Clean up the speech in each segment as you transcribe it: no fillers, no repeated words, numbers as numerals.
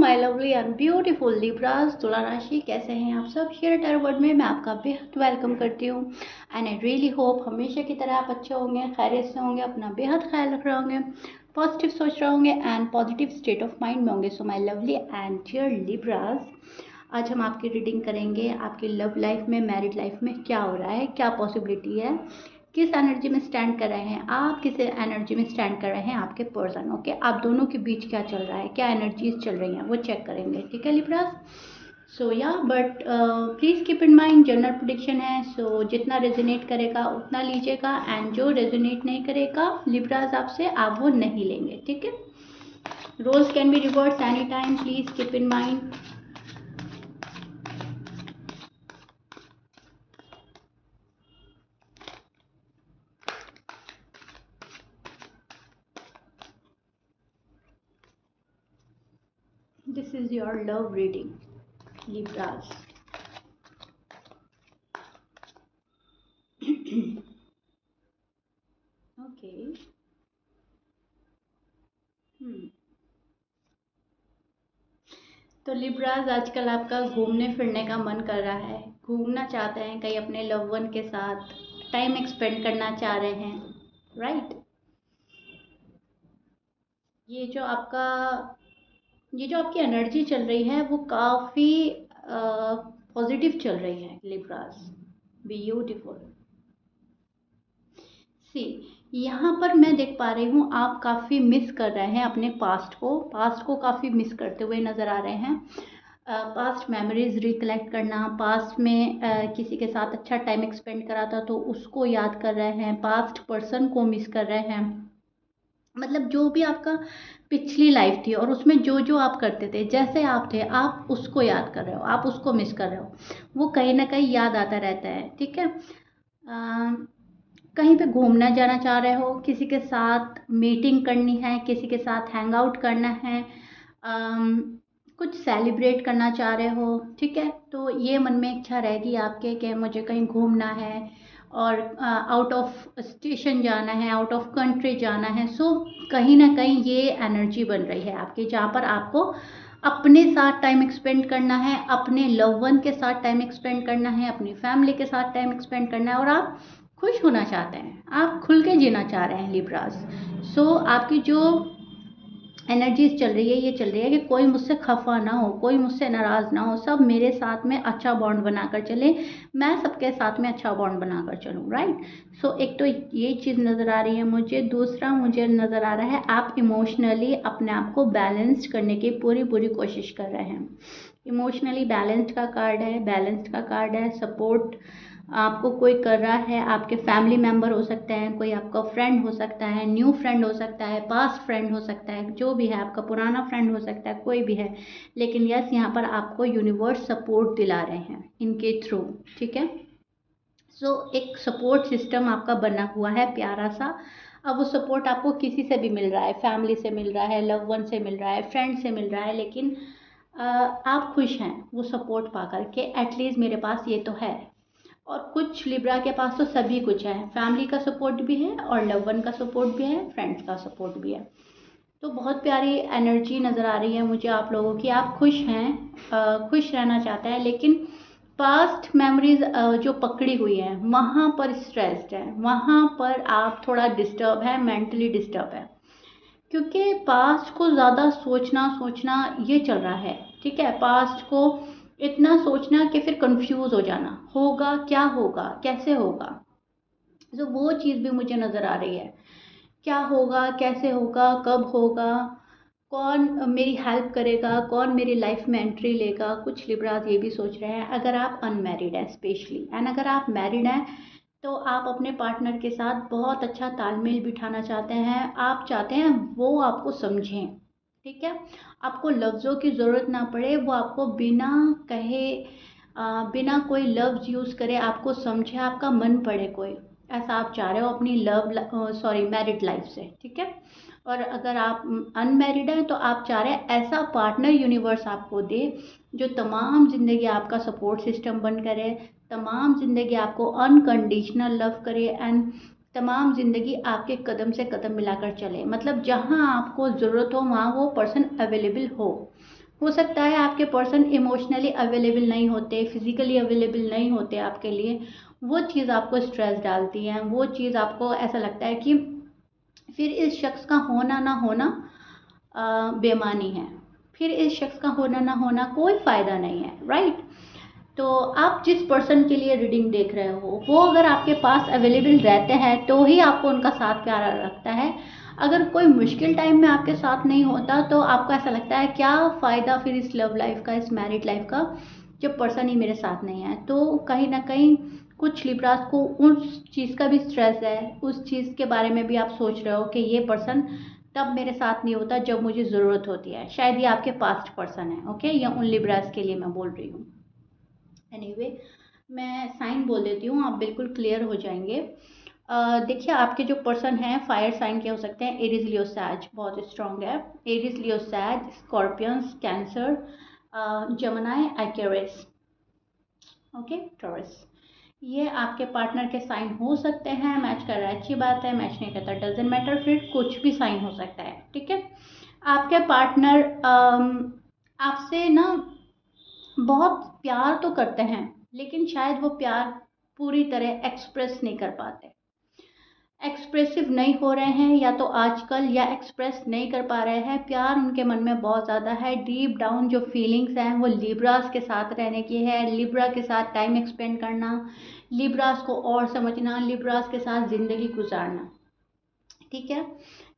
My lovely and beautiful Libras तुला राशि, कैसे हैं आप सब। शेयर टैरो वर्ड में मैं आपका बेहद वेलकम करती हूँ एंड आई रियली होप हमेशा की तरह आप अच्छे होंगे, खैरियत से होंगे, अपना बेहद ख्याल रख रहे होंगे, पॉजिटिव सोच रहे होंगे and positive state of mind में होंगे। So my lovely and dear Libras, आज हम आपकी रीडिंग करेंगे। आपकी लव लाइफ में, मैरिड लाइफ में क्या हो रहा है, क्या पॉसिबिलिटी है, किस एनर्जी में स्टैंड कर रहे हैं आप, किस एनर्जी में स्टैंड कर रहे हैं आपके पर्सन। ओके, आप दोनों के बीच क्या चल रहा है, क्या एनर्जीज चल रही हैं, वो चेक करेंगे। ठीक है लिब्रास। सो या but please keep in mind general prediction है, सो जितना रेजोनेट करेगा उतना लीजिएगा एंड जो रेजोनेट नहीं करेगा लिब्रास आपसे, आप वो नहीं लेंगे। ठीक है। Roles can be reverse any time, please keep in mind. This is your love reading, Libras. Okay. तो लिब्रास, आजकल आपका घूमने फिरने का मन कर रहा है, घूमना चाहते हैं कहीं अपने लव वन के साथ, टाइम एक्सपेंड करना चाह रहे हैं, राइट। ये जो आपका ये जो आपकी एनर्जी चल रही है वो काफ़ी पॉजिटिव चल रही है लिब्रास, ब्यूटीफुल। सी, यहाँ पर मैं देख पा रही हूँ आप काफ़ी मिस कर रहे हैं अपने पास्ट को काफ़ी मिस करते हुए नज़र आ रहे हैं। पास्ट मेमोरीज रिकलेक्ट करना, पास्ट में किसी के साथ अच्छा टाइम स्पेंड करा था तो उसको याद कर रहे हैं, पास्ट पर्सन को मिस कर रहे हैं। मतलब जो भी आपका पिछली लाइफ थी और उसमें जो जो आप करते थे, जैसे आप थे, आप उसको याद कर रहे हो, आप उसको मिस कर रहे हो, वो कहीं ना कहीं याद आता रहता है। ठीक है। कहीं पे घूमना जाना चाह रहे हो, किसी के साथ मीटिंग करनी है, किसी के साथ हैंग आउट करना है, कुछ सेलिब्रेट करना चाह रहे हो। ठीक है। तो ये मन में इच्छा रहेगी आपके कि मुझे कहीं घूमना है और आउट ऑफ स्टेशन जाना है, आउट ऑफ कंट्री जाना है। सो कहीं ना कहीं ये एनर्जी बन रही है आपकी, जहाँ पर आपको अपने साथ टाइम स्पेंड करना है, अपने लव वन के साथ टाइम स्पेंड करना है, अपनी फैमिली के साथ टाइम स्पेंड करना है और आप खुश होना चाहते हैं, आप खुल के जीना चाह रहे हैं लिब्रास। सो आपकी जो एनर्जीज चल रही है, ये चल रही है कि कोई मुझसे खफा ना हो, कोई मुझसे नाराज़ ना हो, सब मेरे साथ में अच्छा बॉन्ड बनाकर चले, मैं सबके साथ में अच्छा बॉन्ड बनाकर चलूँ, राइट। सो एक तो ये चीज़ नज़र आ रही है मुझे। दूसरा मुझे नज़र आ रहा है आप इमोशनली अपने आप को बैलेंस्ड करने की पूरी पूरी कोशिश कर रहे हैं। इमोशनली बैलेंस्ड का कार्ड है, बैलेंस्ड का कार्ड है। सपोर्ट आपको कोई कर रहा है, आपके फैमिली मेंबर हो सकते हैं, कोई आपका फ्रेंड हो सकता है, न्यू फ्रेंड हो सकता है, पास्ट फ्रेंड हो सकता है, जो भी है, आपका पुराना फ्रेंड हो सकता है, कोई भी है। लेकिन यस, यहाँ पर आपको यूनिवर्स सपोर्ट दिला रहे हैं इनके थ्रू। ठीक है। सो एक सपोर्ट सिस्टम आपका बना हुआ है प्यारा सा। अब वो सपोर्ट आपको किसी से भी मिल रहा है, फैमिली से मिल रहा है, लव वन से मिल रहा है, फ्रेंड से मिल रहा है, लेकिन आप खुश हैं वो सपोर्ट पा करके, एटलीस्ट मेरे पास ये तो है। और कुछ लिब्रा के पास तो सभी कुछ है, फैमिली का सपोर्ट भी है और लव वन का सपोर्ट भी है, फ्रेंड्स का सपोर्ट भी है। तो बहुत प्यारी एनर्जी नज़र आ रही है मुझे आप लोगों की। आप खुश हैं, खुश रहना चाहते हैं, लेकिन पास्ट मेमोरीज जो पकड़ी हुई है वहाँ पर स्ट्रेस्ड है, वहाँ पर आप थोड़ा डिस्टर्ब है, मेंटली डिस्टर्ब है, क्योंकि पास्ट को ज़्यादा सोचना सोचना ये चल रहा है। ठीक है। पास्ट को इतना सोचना कि फिर कंफ्यूज हो जाना, होगा क्या, होगा कैसे होगा। तो वो चीज़ भी मुझे नज़र आ रही है, क्या होगा, कैसे होगा, कब होगा, कौन मेरी हेल्प करेगा, कौन मेरी लाइफ में एंट्री लेगा। कुछ लिब्रास ये भी सोच रहे हैं, अगर आप अनमैरिड हैं स्पेशली, एंड अगर आप मैरिड हैं तो आप अपने पार्टनर के साथ बहुत अच्छा तालमेल बिठाना चाहते हैं, आप चाहते हैं वो आपको समझें। ठीक है। आपको लफ्ज़ों की ज़रूरत ना पड़े, वो आपको बिना कहे बिना कोई लफ्ज़ यूज़ करे आपको समझे, आपका मन पड़े कोई, ऐसा आप चाह रहे हो अपनी मैरिड लाइफ से। ठीक है। और अगर आप अनमैरिड हैं तो आप चाह रहे हैं ऐसा पार्टनर यूनिवर्स आपको दे जो तमाम ज़िंदगी आपका सपोर्ट सिस्टम बन करे, तमाम ज़िंदगी आपको अनकंडीशनल लव करे एंड तमाम ज़िंदगी आपके कदम से कदम मिलाकर चले। मतलब जहाँ आपको ज़रूरत हो वहाँ वो पर्सन अवेलेबल हो, हो सकता है आपके पर्सन इमोशनली अवेलेबल नहीं होते, फिजिकली अवेलेबल नहीं होते आपके लिए, वो चीज़ आपको स्ट्रेस डालती है, वो चीज़ आपको ऐसा लगता है कि फिर इस शख्स का होना ना होना बेमानी है, फिर इस शख्स का होना ना होना कोई फ़ायदा नहीं है, राइट। तो आप जिस पर्सन के लिए रीडिंग देख रहे हो वो अगर आपके पास अवेलेबल रहते हैं तो ही आपको उनका साथ प्यारा लगता है। अगर कोई मुश्किल टाइम में आपके साथ नहीं होता तो आपको ऐसा लगता है क्या फ़ायदा फिर इस लव लाइफ का, इस मैरिड लाइफ का, जब पर्सन ही मेरे साथ नहीं है। तो कहीं ना कहीं कुछ लिब्रास को उस चीज़ का भी स्ट्रेस है, उस चीज़ के बारे में भी आप सोच रहे हो कि ये पर्सन तब मेरे साथ नहीं होता जब मुझे ज़रूरत होती है। शायद ये आपके पास्ट पर्सन है, ओके, या उन लिब्रास के लिए मैं बोल रही हूँ। एनीवे मैं साइन बोल देती हूँ, आप बिल्कुल क्लियर हो जाएंगे। देखिए आपके जो पर्सन हैं फायर साइन के हो सकते हैं, एरीज, लियो, सैज बहुत स्ट्रांग है। एरीज, लियो, सैज, Scorpions, Cancer, Gemini, Aquarius, okay, Taurus, ये आपके पार्टनर के साइन हो सकते हैं। मैच कर रहा है अच्छी बात है, मैच नहीं करता डजेंट मैटर, फिर कुछ भी साइन हो सकता है, ठीक है। आपके पार्टनर आपसे ना बहुत प्यार तो करते हैं लेकिन शायद वो प्यार पूरी तरह एक्सप्रेस नहीं कर पाते, एक्सप्रेसिव नहीं हो रहे हैं या तो आजकल, या एक्सप्रेस नहीं कर पा रहे हैं। प्यार उनके मन में बहुत ज़्यादा है, डीप डाउन जो फीलिंग्स हैं वो लिब्रास के साथ रहने की है, लिब्रा के साथ टाइम एक्सपेंड करना, लिब्रास को और समझना, लिब्रास के साथ ज़िंदगी गुजारना, ठीक है।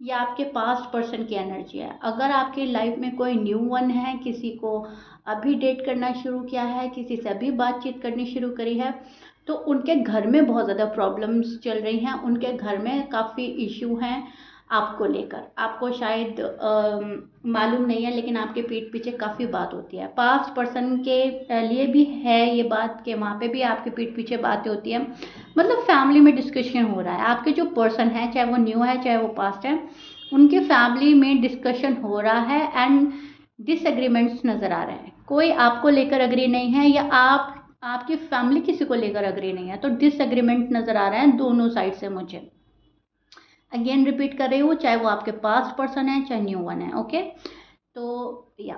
ये आपके पास्ट पर्सन की एनर्जी है। अगर आपकी लाइफ में कोई न्यू वन है, किसी को अभी डेट करना शुरू किया है, किसी से अभी बातचीत करनी शुरू करी है, तो उनके घर में बहुत ज़्यादा प्रॉब्लम्स चल रही हैं, उनके घर में काफ़ी इश्यू हैं आपको लेकर। आपको शायद मालूम नहीं है लेकिन आपके पीठ पीछे काफ़ी बात होती है। पास्ट पर्सन के लिए भी है ये बात कि वहाँ पे भी आपके पीठ पीछे बातें होती है, मतलब फैमिली में डिस्कशन हो रहा है। आपके जो पर्सन है, चाहे वो न्यू है चाहे वो पास्ट है, उनके फैमिली में डिस्कशन हो रहा है एंड डिसएग्रीमेंट्स नज़र आ रहे हैं। कोई आपको लेकर अग्री नहीं है या आपकी फैमिली किसी को लेकर अग्री नहीं है, तो डिसएग्रीमेंट नज़र आ रहे हैं दोनों साइड से मुझे। अगेन रिपीट कर रही हूँ, चाहे वो आपके पास्ट पर्सन है चाहे न्यू वन है, ओके। तो या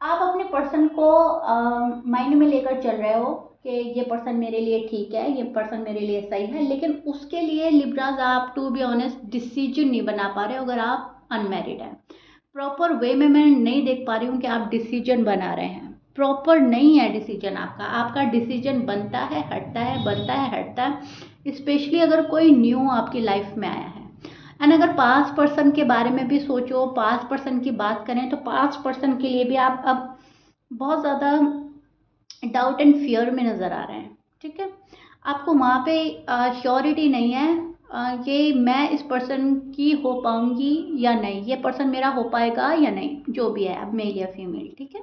आप अपने पर्सन को माइंड में लेकर चल रहे हो कि ये पर्सन मेरे लिए ठीक है, ये पर्सन मेरे लिए सही है, लेकिन उसके लिए लिब्राज आप टू बी ऑनेस्ट डिसीजन नहीं बना पा रहे हो अगर आप अनमैरिड हैं। प्रॉपर वे में मैं नहीं देख पा रही हूँ कि आप डिसीजन बना रहे हैं, प्रॉपर नहीं है डिसीजन आपका। आपका डिसीजन बनता है हटता है, बनता है हटता है, स्पेशली अगर कोई न्यू आपकी लाइफ में आया है। एंड अगर पास्ट पर्सन के बारे में भी सोचो, पास्ट पर्सन की बात करें तो पास्ट पर्सन के लिए भी आप अब बहुत ज़्यादा डाउट एंड फियर में नज़र आ रहे हैं, ठीक है। आपको वहाँ पे श्योरिटी नहीं है कि मैं इस पर्सन की हो पाऊंगी या नहीं, ये पर्सन मेरा हो पाएगा या नहीं, जो भी है, अब मेल या फीमेल, ठीक है।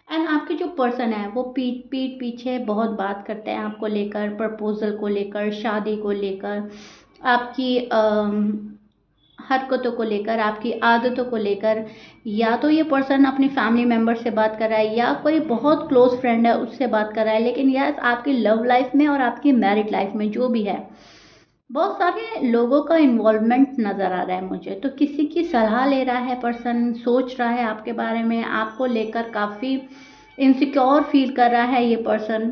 एंड आपके जो पर्सन है वो पीठ पीछे बहुत बात करते हैं आपको लेकर, प्रपोजल को लेकर, शादी को लेकर, आपकी हरकतों को लेकर, आपकी आदतों को लेकर। या तो ये पर्सन अपनी फैमिली मेम्बर से बात कर रहा है या कोई बहुत क्लोज फ्रेंड है उससे बात कर रहा है, लेकिन यस आपकी लव लाइफ में और आपकी मैरिड लाइफ में जो भी है बहुत सारे लोगों का इन्वॉल्वमेंट नज़र आ रहा है मुझे। तो किसी की सलाह ले रहा है पर्सन, सोच रहा है आपके बारे में, आपको लेकर काफ़ी इनसिक्योर फील कर रहा है ये पर्सन।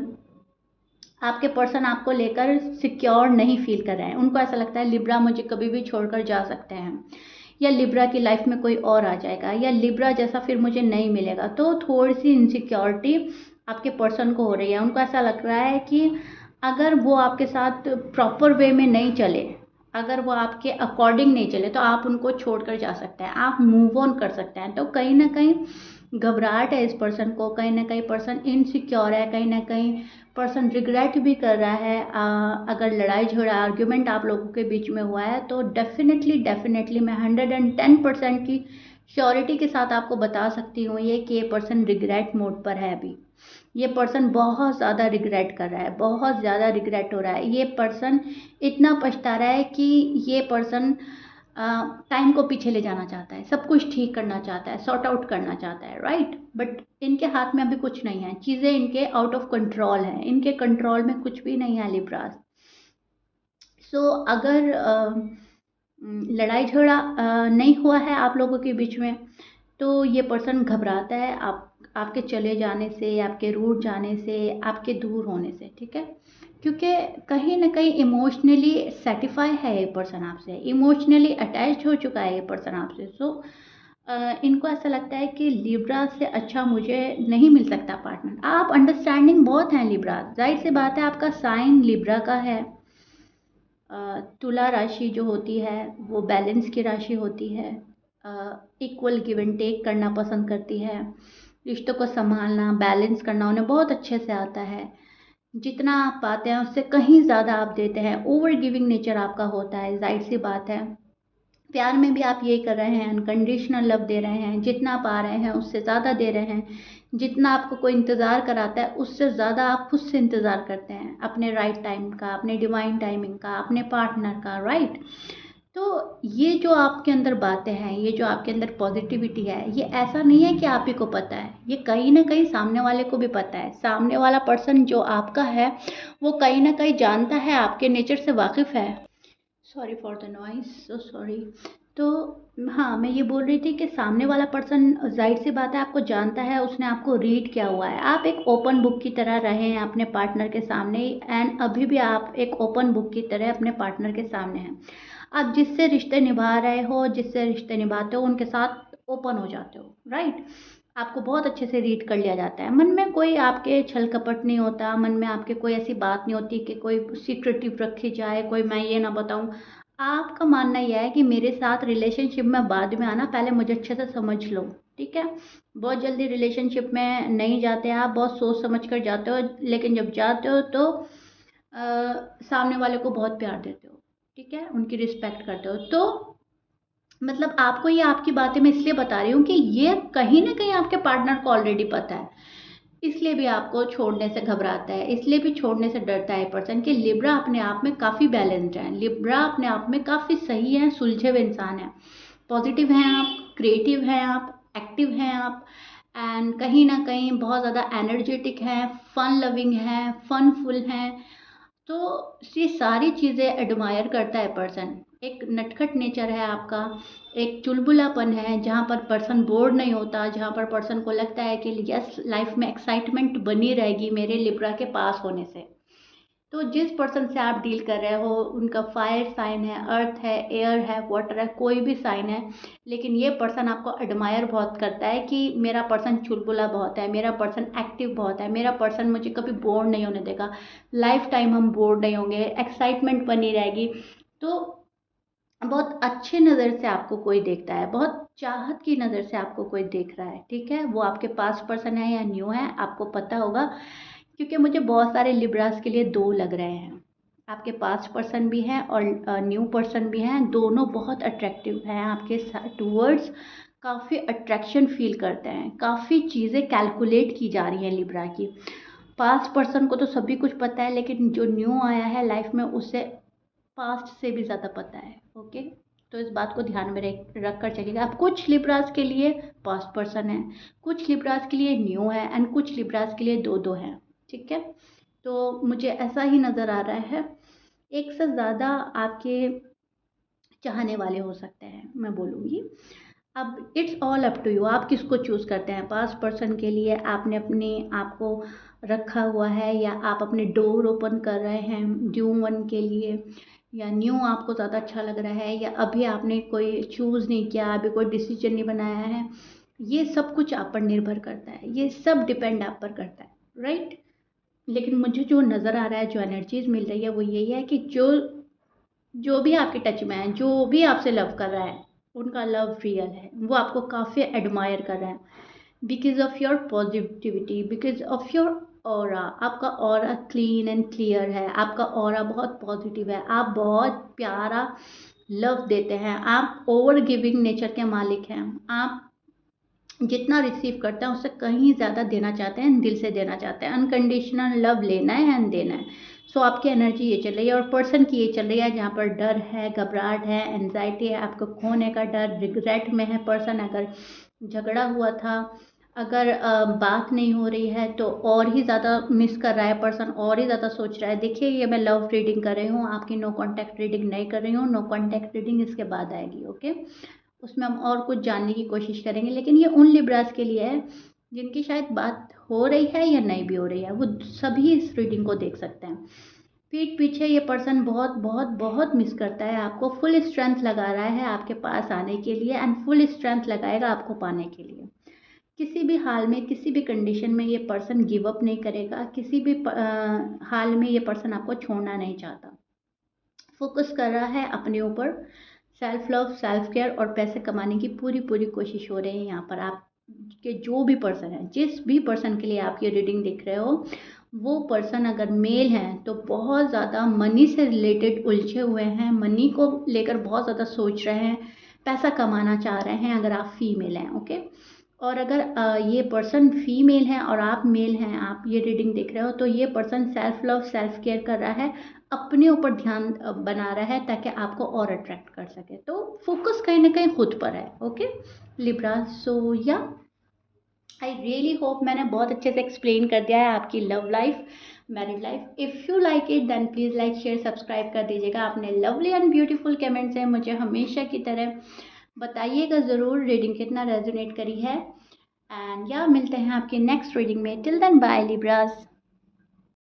आपके पर्सन आपको लेकर सिक्योर नहीं फील कर रहे हैं, उनको ऐसा लगता है लिब्रा मुझे कभी भी छोड़कर जा सकते हैं, या लिब्रा की लाइफ में कोई और आ जाएगा, या लिब्रा जैसा फिर मुझे नहीं मिलेगा। तो थोड़ी सी इनसिक्योरिटी आपके पर्सन को हो रही है। उनको ऐसा लग रहा है कि अगर वो आपके साथ प्रॉपर वे में नहीं चले, अगर वो आपके अकॉर्डिंग नहीं चले तो आप उनको छोड़कर जा सकते हैं, आप मूव ऑन कर सकते हैं। तो कहीं ना कहीं घबराहट है इस पर्सन को, कहीं ना कहीं पर्सन इनसिक्योर है, कहीं ना कहीं पर्सन रिग्रेट भी कर रहा है। अगर लड़ाई झगड़ा आर्ग्यूमेंट आप लोगों के बीच में हुआ है तो डेफिनेटली मैं 110% की श्योरिटी के साथ आपको बता सकती हूँ ये कि ये पर्सन रिग्रेट मोड पर है अभी। ये पर्सन बहुत ज़्यादा रिग्रेट कर रहा है, बहुत ज़्यादा रिग्रेट हो रहा है। ये पर्सन इतना पछता रहा है कि ये पर्सन टाइम को पीछे ले जाना चाहता है, सब कुछ ठीक करना चाहता है, सॉर्ट आउट करना चाहता है, राइट। बट इनके हाथ में अभी कुछ नहीं है, चीज़ें इनके आउट ऑफ कंट्रोल है, इनके कंट्रोल में कुछ भी नहीं है लिब्रास। सो अगर लड़ाई झगड़ा नहीं हुआ है आप लोगों के बीच में तो ये पर्सन घबराता है आपके चले जाने से, आपके रूठ जाने से, आपके दूर होने से, ठीक है। क्योंकि कहीं ना कहीं इमोशनली सेटिस्फाई है ये पर्सन आपसे, इमोशनली अटैच हो चुका है ये पर्सन आपसे। सो इनको ऐसा लगता है कि लिब्रा से अच्छा मुझे नहीं मिल सकता पार्टनर। आप अंडरस्टैंडिंग बहुत हैं लिब्रा, जाहिर सी बात है, आपका साइन लिब्रा का है। तुला राशि जो होती है वो बैलेंस की राशि होती है, इक्वल गिव एंड टेक करना पसंद करती है, रिश्तों को संभालना, बैलेंस करना उन्हें बहुत अच्छे से आता है। जितना आप पाते हैं उससे कहीं ज़्यादा आप देते हैं, ओवर गिविंग नेचर आपका होता है, जाहिर सी बात है। प्यार में भी आप यही कर रहे हैं, अनकंडीशनल लव दे रहे हैं, जितना पा रहे हैं उससे ज़्यादा दे रहे हैं। जितना आपको कोई इंतज़ार कराता है उससे ज़्यादा आप खुद से इंतज़ार करते हैं, अपने राइट टाइम का, अपने डिवाइन टाइमिंग का, अपने पार्टनर का, राइट। तो ये जो आपके अंदर बातें हैं, ये जो आपके अंदर पॉजिटिविटी है, ये ऐसा नहीं है कि आप ही को पता है, ये कहीं ना कहीं सामने वाले को भी पता है। सामने वाला पर्सन जो आपका है वो कहीं ना कहीं जानता है, आपके नेचर से वाकिफ़ है। Sorry for the noise, so sorry. तो हाँ, मैं ये बोल रही थी कि सामने वाला पर्सन जाहिर सी बात है आपको जानता है, उसने आपको रीड किया हुआ है। आप एक ओपन बुक की तरह रहे हैं अपने पार्टनर के सामने, एंड अभी भी आप एक ओपन बुक की तरह अपने पार्टनर के सामने हैं। आप जिससे रिश्ते निभा रहे हो, जिससे रिश्ते निभाते हो, उनके साथ ओपन हो जाते हो, राइट। आपको बहुत अच्छे से रीड कर लिया जाता है, मन में कोई आपके छल कपट नहीं होता, मन में आपके कोई ऐसी बात नहीं होती कि कोई सीक्रेटिव रखी जाए, कोई मैं ये ना बताऊं। आपका मानना यह है कि मेरे साथ रिलेशनशिप में बाद में आना, पहले मुझे अच्छे से समझ लो, ठीक है। बहुत जल्दी रिलेशनशिप में नहीं जाते आप, बहुत सोच समझ कर जाते हो, लेकिन जब जाते हो तो सामने वाले को बहुत प्यार देते हो, ठीक है, उनकी रिस्पेक्ट करते हो। तो मतलब आपको ये आपकी बातें मैं इसलिए बता रही हूँ कि ये कहीं ना कहीं आपके पार्टनर को ऑलरेडी पता है, इसलिए भी आपको छोड़ने से घबराता है, इसलिए भी छोड़ने से डरता है पर्सन। कि लिब्रा अपने आप में काफ़ी बैलेंस्ड है, लिब्रा अपने आप में काफ़ी सही है, सुलझे हुए इंसान है, पॉजिटिव हैं आप, क्रिएटिव हैं आप, एक्टिव हैं आप, एंड कहीं ना कहीं बहुत ज़्यादा एनर्जेटिक हैं, फन लविंग हैं, फनफुल हैं। तो ये सारी चीज़ें एडमायर करता है पर्सन। एक नटखट नेचर है आपका, एक चुलबुलापन है, जहाँ पर पर्सन बोर नहीं होता, जहाँ पर पर्सन को लगता है कि यस, लाइफ में एक्साइटमेंट बनी रहेगी मेरे लिब्रा के पास होने से। तो जिस पर्सन से आप डील कर रहे हो, उनका फायर साइन है, अर्थ है, एयर है, वाटर है, कोई भी साइन है, लेकिन ये पर्सन आपको एडमायर बहुत करता है कि मेरा पर्सन चुलबुला बहुत है, मेरा पर्सन एक्टिव बहुत है, मेरा पर्सन मुझे कभी बोर नहीं होने देगा, लाइफ टाइम हम बोर नहीं होंगे, एक्साइटमेंट बनी रहेगी। तो बहुत अच्छे नज़र से आपको कोई देखता है, बहुत चाहत की नज़र से आपको कोई देख रहा है, ठीक है। वो आपके पास पर्सन है या न्यू है, आपको पता होगा, क्योंकि मुझे बहुत सारे लिब्रास के लिए दो लग रहे हैं। आपके पास्ट पर्सन भी हैं और न्यू पर्सन भी हैं, दोनों बहुत अट्रैक्टिव हैं आपके टूवर्ड्स, काफ़ी अट्रैक्शन फील करते हैं, काफ़ी चीज़ें कैलकुलेट की जा रही हैं लिब्रा की। पास्ट पर्सन को तो सभी कुछ पता है, लेकिन जो न्यू आया है लाइफ में उसे पास्ट से भी ज़्यादा पता है, ओके। तो इस बात को ध्यान में रख कर चलिएगा। अब कुछ लिब्रास के लिए पास्ट पर्सन है, कुछ लिब्रास के लिए न्यू है, एंड कुछ लिब्रास के लिए दो दो है, ठीक है। तो मुझे ऐसा ही नज़र आ रहा है, एक से ज़्यादा आपके चाहने वाले हो सकते हैं, मैं बोलूँगी। अब it's all up to you, आप किसको चूज़ करते हैं। पास्ट पर्सन के लिए आपने अपने आप को रखा हुआ है, या आप अपने डोर ओपन कर रहे हैं न्यू वन के लिए, या न्यू आपको ज़्यादा अच्छा लग रहा है, या अभी आपने कोई चूज़ नहीं किया, अभी कोई डिसीजन नहीं बनाया है। ये सब कुछ आप पर निर्भर करता है, ये सब डिपेंड आप पर करता है, राइट। लेकिन मुझे जो नज़र आ रहा है, जो एनर्जीज मिल रही है, वो यही है कि जो जो भी आपके टच में है, जो भी आपसे लव कर रहा है, उनका लव रियल है, वो आपको काफ़ी एडमायर कर रहा है, because of your positivity, because of your aura. आपका ऑरा क्लीन एंड क्लियर है, आपका ऑरा बहुत पॉजिटिव है, आप बहुत प्यारा लव देते हैं, आप ओवर गिविंग नेचर के मालिक हैं। आप जितना रिसीव करते हैं उससे कहीं ज़्यादा देना चाहते हैं, दिल से देना चाहते हैं, अनकंडीशनल लव लेना है एंड देना है। सो आपकी एनर्जी ये चल रही है, और पर्सन की ये चल रही है जहाँ पर डर है, घबराहट है, एनजाइटी है, आपको खोने का डर, रिग्रेट में है पर्सन। अगर झगड़ा हुआ था, अगर बात नहीं हो रही है, तो और ही ज़्यादा मिस कर रहा है पर्सन, और ही ज़्यादा सोच रहा है। देखिए, ये मैं लव रीडिंग कर रही हूँ, आपकी नो कॉन्टैक्ट रीडिंग नहीं कर रही हूँ, नो कॉन्टैक्ट रीडिंग इसके बाद आएगी, ओके। उसमें हम और कुछ जानने की कोशिश करेंगे, लेकिन ये उन लिब्रास के लिए है जिनकी शायद बात हो रही है या नहीं भी हो रही है, वो सभी इस रीडिंग को देख सकते हैं। पीठ पीछे ये पर्सन बहुत बहुत बहुत मिस करता है आपको, फुल स्ट्रेंथ लगा रहा है आपके पास आने के लिए एंड फुल स्ट्रेंथ लगाएगा आपको पाने के लिए। किसी भी हाल में, किसी भी कंडीशन में ये पर्सन गिव अप नहीं करेगा, किसी भी हाल में ये पर्सन आपको छोड़ना नहीं चाहता। फोकस कर रहा है अपने ऊपर, सेल्फ लव, सेल्फ केयर और पैसे कमाने की पूरी पूरी कोशिश हो रही है यहाँ पर। आप के जो भी पर्सन है, जिस भी पर्सन के लिए आप ये रीडिंग देख रहे हो, वो पर्सन अगर मेल है तो बहुत ज़्यादा मनी से रिलेटेड उलझे हुए हैं, मनी को लेकर बहुत ज़्यादा सोच रहे हैं, पैसा कमाना चाह रहे हैं अगर आप फीमेल हैं। ओके, और अगर ये पर्सन फीमेल है और आप मेल हैं, आप ये रीडिंग देख रहे हो, तो ये person self love, self care कर रहा है, अपने ऊपर ध्यान बना रहा है ताकि आपको और अट्रैक्ट कर सके। तो फोकस कहीं ना कहीं खुद पर है। ओके लिब्रा, सो या आई रियली होप मैंने बहुत अच्छे से एक्सप्लेन कर दिया है आपकी love life, married life. If you like it then please like share subscribe कर दीजिएगा। आपने लवली एंड ब्यूटीफुल कमेंट्स हैं, मुझे हमेशा की तरह बताइएगा ज़रूर रीडिंग कितना रेजोनेट करी है। एंड या मिलते हैं आपकी नेक्स्ट रीडिंग में। Till then bye Libras.